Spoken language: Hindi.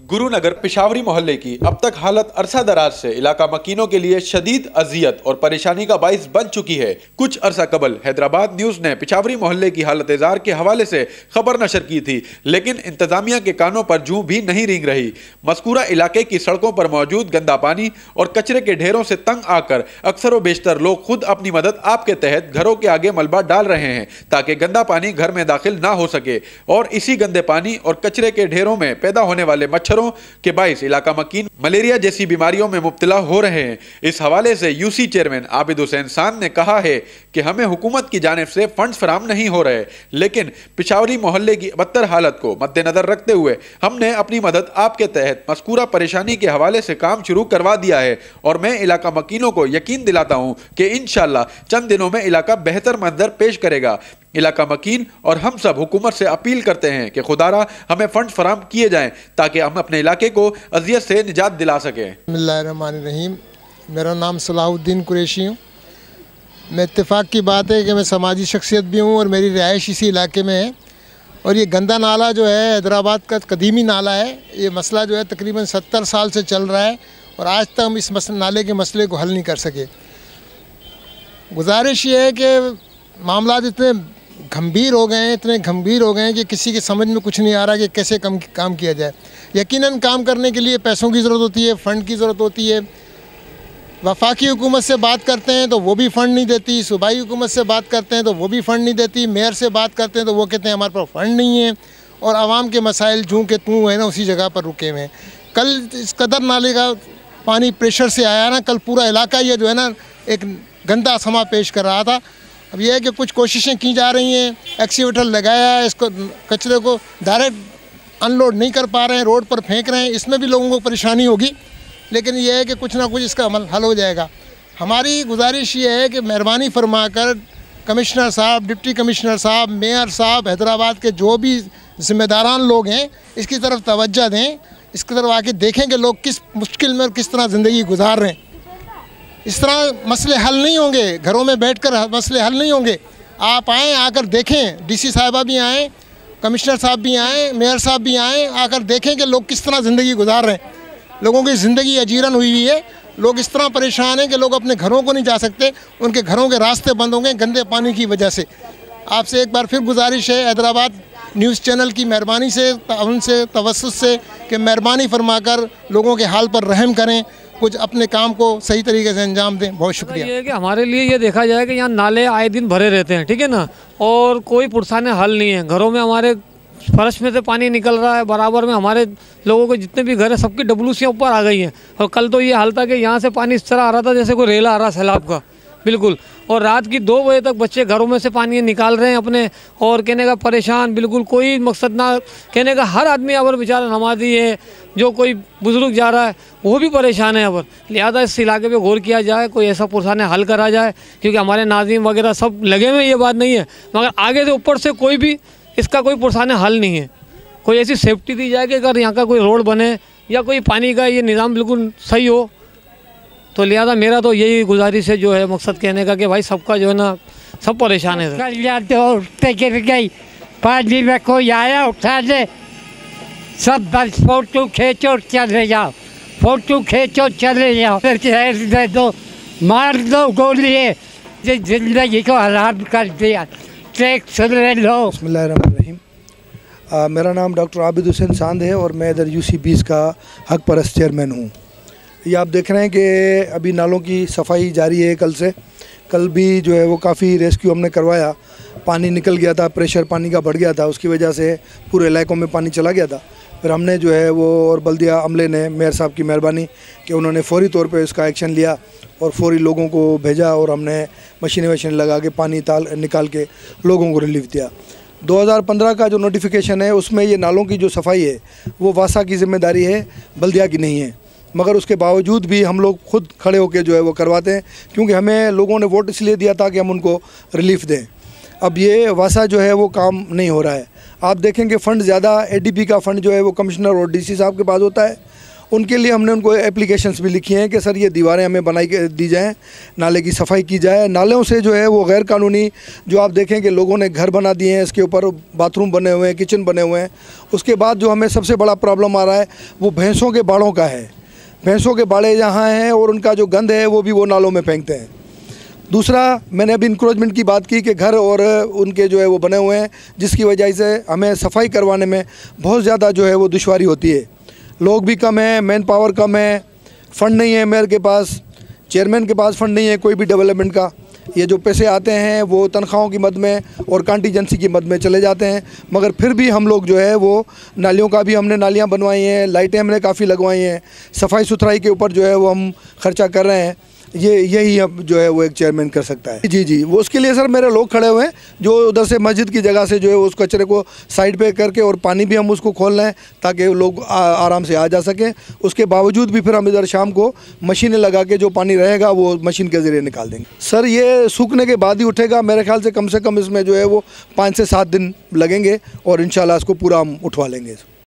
गुरुनगर पिशावरी मोहल्ले की अब तक हालत अरसा दराज से इलाका मकीनों के लिए शदीद अजियत और परेशानी का बाइस बन चुकी है। कुछ अरसा कबल हैदराबाद न्यूज ने पिशावरी मोहल्ले की हालत जार के हवाले से खबर नशर की थी, लेकिन इंतजामिया के कानों पर जूं भी नहीं रेंग रही। मज़कूरा इलाके की सड़कों पर मौजूद गंदा पानी और कचरे के ढेरों से तंग आकर अक्सर व बेशतर लोग खुद अपनी मदद आपके तहत घरों के आगे मलबा डाल रहे हैं ताकि गंदा पानी घर में दाखिल ना हो सके और इसी गंदे पानी और कचरे के ढेरों में पैदा होने वाले मच्छरों के बाइस इलाका मकीन मलेरिया जैसी बीमारियों में मुब्तला हो रहे हैं। इस हवाले से यूसी चेयरमैन आबिद हुसैन सान ने कहा है कि हमें हुकूमत की जानिब से फंड्स फराहम नहीं हो रहे, लेकिन पिशावरी मोहल्ले की बदतर हालत को मद्देनजर रखते हुए हमने अपनी मदद आपके तहत मज़कूरा परेशानी के हवाले से काम शुरू करवा दिया है और मैं इलाका मकीनों को यकीन दिलाता हूँ कि इंशाअल्लाह चंद दिनों में इलाका बेहतर मंजर पेश करेगा। इलाका मकीन और हम सब हुकूमत से अपील करते हैं कि खुदारा हमें फंड फराहम किए जाएं ताकि हम अपने इलाके को अजियत से निजात दिला सकें। बिस्मिल्लाहिर्रहमानिर्रहीम। मेरा नाम सलाहुद्दीन कुरैशी हूँ। मैं इत्तेफाक की बात है कि मैं समाजी शख्सियत भी हूँ और मेरी रिहाइश इसी इलाके में है। और ये गंदा नाला जो है हैदराबाद का कदीमी नाला है। ये मसला जो है तकरीबन 70 साल से चल रहा है और आज तक हम इस नाले के मसले को हल नहीं कर सके। गुजारिश ये है कि मामला इतने गंभीर हो गए हैं कि किसी के समझ में कुछ नहीं आ रहा कि कैसे काम किया जाए। यकीनन काम करने के लिए पैसों की ज़रूरत होती है, फ़ंड की ज़रूरत होती है। वफाकी हुकूमत से बात करते हैं तो वो भी फ़ंड नहीं देती, सूबाई हुकूमत से बात करते हैं तो वो भी फ़ंड नहीं देती, मेयर से बात करते हैं तो वो कहते हैं हमारे पास फ़ंड नहीं है और आवाम के मसाइल जूँ के तूँ है ना उसी जगह पर रुके हुए हैं। कल इस कदर नाले का पानी प्रेशर से आया ना, कल पूरा इलाका ये जो है ना एक गंदा समा पेश कर रहा था। अब यह है कि कुछ कोशिशें की जा रही हैं, एक्सीवेटर लगाया है, इसको कचरे को डायरेक्ट अनलोड नहीं कर पा रहे हैं, रोड पर फेंक रहे हैं, इसमें भी लोगों को परेशानी होगी, लेकिन यह है कि कुछ ना कुछ इसका अमल हल हो जाएगा। हमारी गुजारिश ये है कि मेहरबानी फरमाकर कमिश्नर साहब, डिप्टी कमिश्नर साहब, मेयर साहब, हैदराबाद के जो भी ज़िम्मेदारान लोग हैं इसकी तरफ तवज्जो दें, इसकी तरफ आके देखें कि लोग किस मुश्किल में और किस तरह ज़िंदगी गुजार रहे हैं। इस तरह मसले हल नहीं होंगे, घरों में बैठकर मसले हल नहीं होंगे। आप आएँ, आकर देखें, डीसी साहिबा भी आएँ, कमिश्नर साहब भी आएँ, मेयर साहब भी आएँ, आकर देखें कि लोग किस तरह ज़िंदगी गुजार रहे हैं। लोगों की ज़िंदगी अजीरन हुई है, लोग इस तरह परेशान हैं कि लोग अपने घरों को नहीं जा सकते, उनके घरों के रास्ते बंद होंगे गंदे पानी की वजह से। आपसे एक बार फिर गुजारिश है हैदराबाद न्यूज़ चैनल की मेहरबानी से, ताउन से, तवस्सुत से कि मेहरबानी फरमाकर लोगों के हाल पर रहम करें, कुछ अपने काम को सही तरीके से अंजाम दें। बहुत शुक्रिया। ये है कि हमारे लिए ये देखा जाए कि यहाँ नाले आए दिन भरे रहते हैं, ठीक है ना, और कोई पुरसाने हल नहीं है। घरों में हमारे फर्श में से पानी निकल रहा है, बराबर में हमारे लोगों के जितने भी घर हैं सबकी डब्लूसियाँ ऊपर आ गई हैं। और कल तो ये हाल था कि यहाँ से पानी इस तरह आ रहा था जैसे कोई रेला आ रहा सैलाब का, बिल्कुल। और रात की 2 बजे तक बच्चे घरों में से पानी निकाल रहे हैं अपने, और कहने का परेशान, बिल्कुल कोई मकसद ना, कहने का हर आदमी अगर बेचारा नमाजी है, जो कोई बुजुर्ग जा रहा है वो भी परेशान है। अब लिहाजा इस इलाके पे गौर किया जाए, कोई ऐसा पुरसाने हल करा जाए, क्योंकि हमारे नाज़िम वगैरह सब लगे हुए, ये बात नहीं है, मगर आगे से ऊपर से कोई भी इसका कोई पुरसाने हल नहीं है। कोई ऐसी सेफ्टी दी जाए कि अगर यहाँ का कोई रोड बने या कोई पानी का ये निज़ाम बिल्कुल सही हो। तो लिहाजा मेरा तो यही गुजारिश है, जो है मकसद कहने का कि भाई सबका जो है ना सब परेशान है। कल जाते उठते गिर गई, पानी में कोई आया उठा ले, सब बस फोटो खींचो चले जाओ, फोटो खींचो चले जाओ, दे दो, मार दो गोली, जिंदगी को हराम कर दिया, टैक्स ले लो। बिस्मिल्लाहिर्रहमानिर्रहीम। मेरा नाम डॉक्टर आबिद हुसैन सांद है और मैं इधर यूसी 20 का हक परस्त चेयरमैन हूँ। ये आप देख रहे हैं कि अभी नालों की सफाई जारी है। कल भी जो है वो काफ़ी रेस्क्यू हमने करवाया। पानी निकल गया था, प्रेशर पानी का बढ़ गया था, उसकी वजह से पूरे इलाकों में पानी चला गया था। फिर हमने जो है वो और बल्दिया अमले ने, मेयर साहब की मेहरबानी कि उन्होंने फ़ौरी तौर पे इसका एक्शन लिया और फ़ौरी लोगों को भेजा और हमने मशीनें लगा के पानी निकाल के लोगों को रिलीफ दिया। 2015 का जो नोटिफिकेशन है उसमें ये नालों की जो सफाई है वो वासा की ज़िम्मेदारी है, बल्दिया की नहीं है। मगर उसके बावजूद भी हम लोग खुद खड़े होकर जो है वो करवाते हैं, क्योंकि हमें लोगों ने वोट इसलिए दिया था कि हम उनको रिलीफ दें। अब ये वासा जो है वो काम नहीं हो रहा है। आप देखेंगे फ़ंड ज़्यादा, एडीपी का फ़ंड जो है वो कमिश्नर और डीसी साहब के पास होता है उनके लिए हमने उनको एप्लीकेशंस भी लिखी हैं कि सर ये दीवारें हमें बनाई दी जाएं, नाले की सफाई की जाए। नालों से जो है वो गैर कानूनी जो आप देखें कि लोगों ने घर बना दिए हैं, इसके ऊपर बाथरूम बने हुए हैं, किचन बने हुए हैं। उसके बाद जो हमें सबसे बड़ा प्रॉब्लम आ रहा है वो भैंसों के बाड़ों का है। भैंसों के बाड़े जहाँ हैं और उनका जो गंद है वो भी वो नालों में फेंकते हैं। दूसरा, मैंने अभी इंक्रोचमेंट की बात की कि घर और उनके जो है वो बने हुए हैं, जिसकी वजह से हमें सफाई करवाने में बहुत ज़्यादा जो है वो दुश्वारी होती है। लोग भी कम हैं, मैन पावर कम है, फ़ंड नहीं है मेयर के पास, चेयरमैन के पास फ़ंड नहीं है कोई भी डेवलपमेंट का। ये जो पैसे आते हैं वो तनख्वाहों की मद में और कॉन्टीजेंसी की मद में चले जाते हैं। मगर फिर भी हम लोग जो है वो नालियों का भी हमने नालियाँ बनवाई हैं, लाइटें हमने काफ़ी लगवाई हैं, सफाई सुथराई के ऊपर जो है वो हम खर्चा कर रहे हैं। यही अब जो है वो एक चेयरमैन कर सकता है। जी, वो उसके लिए सर मेरे लोग खड़े हुए हैं जो उधर से मस्जिद की जगह से जो है उस कचरे को साइड पे करके और पानी भी हम उसको खोल रहे हैं ताकि लोग आराम से आ जा सकें। उसके बावजूद भी फिर हम इधर शाम को मशीनें लगा के जो पानी रहेगा वो मशीन के ज़रिए निकाल देंगे। सर ये सूखने के बाद ही उठेगा, मेरे ख्याल से कम इसमें जो है वो 5 से 7 दिन लगेंगे और इंशाल्लाह इसको पूरा हम उठवा लेंगे।